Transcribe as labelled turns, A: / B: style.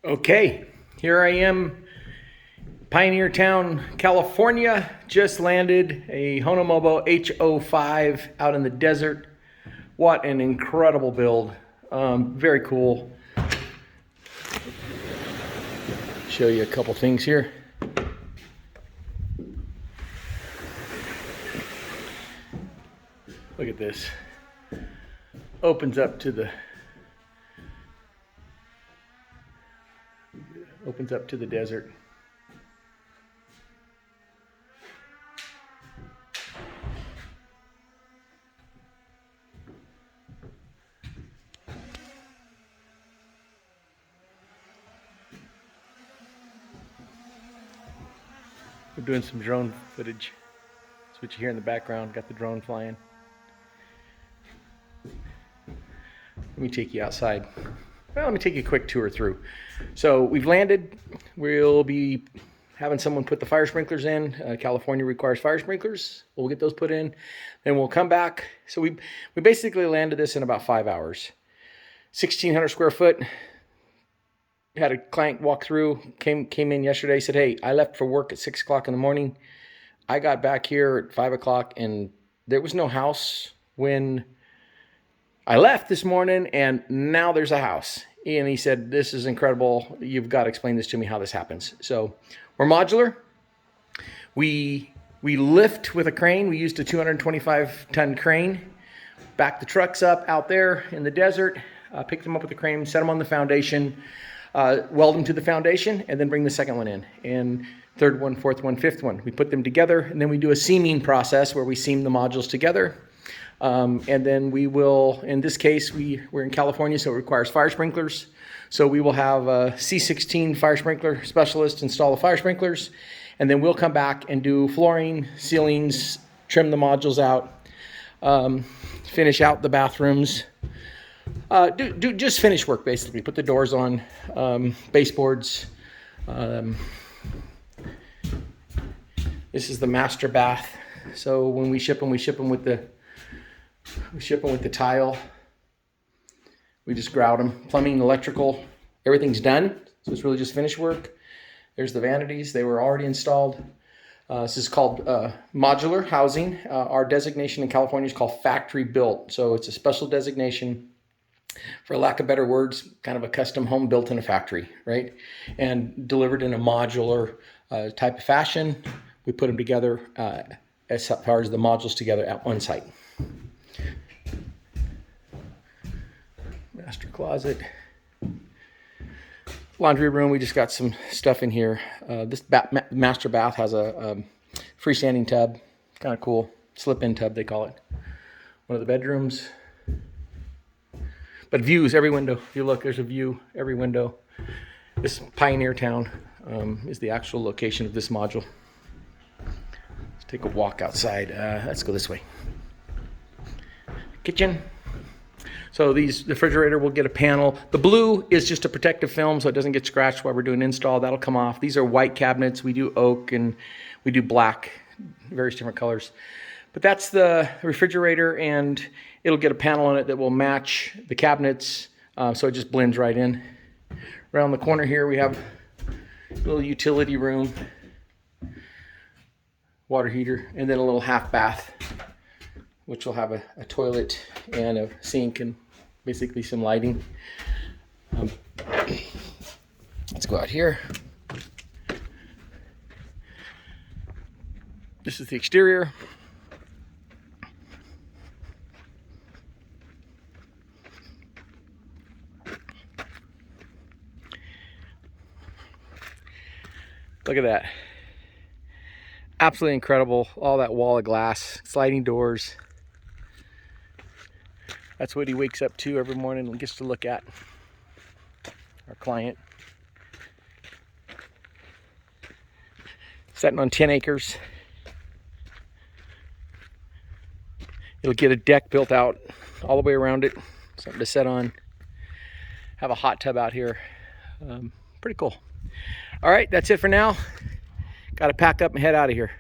A: Okay, here I am, Pioneer Town, California. Just landed a Honomobo HO5 out in the desert. What an incredible build. Very cool. Show you a couple things here. Look at this. Opens up to the desert. We're doing some drone footage. That's what you hear in the background. Got the drone flying. Let me take you outside. Well, let me take you a quick tour through. So we've landed. We'll be having someone put the fire sprinklers in. California requires fire sprinklers. We'll get those put in. Then we'll come back. So we basically landed this in about 5 hours. 1,600 square foot. Had a client walk through, came in yesterday, said, hey, I left for work at 6 o'clock in the morning. I got back here at 5 o'clock and there was no house when I left this morning, and now there's a house. And he said, this is incredible. You've got to explain this to me, how this happens. So we're modular. We lift with a crane. We used a 225-ton crane. Back the trucks up out there in the desert, pick them up with the crane, set them on the foundation, weld them to the foundation, and then bring the second one in. And third one, fourth one, fifth one. We put them together, and then we do a seaming process where we seam the modules together. And then we will, in this case, we're in California, so it requires fire sprinklers. So we will have a C16 fire sprinkler specialist install the fire sprinklers, and then we'll come back and do flooring, ceilings, trim the modules out, finish out the bathrooms, do just finish work basically. Put the doors on, baseboards. This is the master bath. So when we ship them with the tile. We just grout them. Plumbing, electrical, everything's done. So it's really just finish work. There's the vanities. They were already installed. This is called modular housing. Our designation in California is called factory built. So it's a special designation, for lack of better words, kind of a custom home built in a factory, right? And delivered in a modular type of fashion. We put them together as far as the modules together at one site. Master closet, laundry room. We just got some stuff in here. This master bath has a freestanding tub, kind of cool, slip-in tub they call it. One of the bedrooms, but views every window. If you look, there's a view every window. This Pioneer Town is the actual location of this module. Let's take a walk outside. Let's go this way. Kitchen. So the refrigerator will get a panel. The blue is just a protective film so it doesn't get scratched while we're doing install. That'll come off. These are white cabinets. We do oak and we do black, various different colors. But that's the refrigerator, and it'll get a panel on it that will match the cabinets, so it just blends right in. Around the corner here we have a little utility room, water heater, and then a little half bath, which will have a toilet and a sink and basically some lighting. Let's go out here. This is the exterior. Look at that. Absolutely incredible. All that wall of glass, sliding doors. That's what he wakes up to every morning and gets to look at. Our client. Sitting on 10 acres. It'll get a deck built out all the way around it. Something to sit on. Have a hot tub out here. Pretty cool. All right, that's it for now. Got to pack up and head out of here.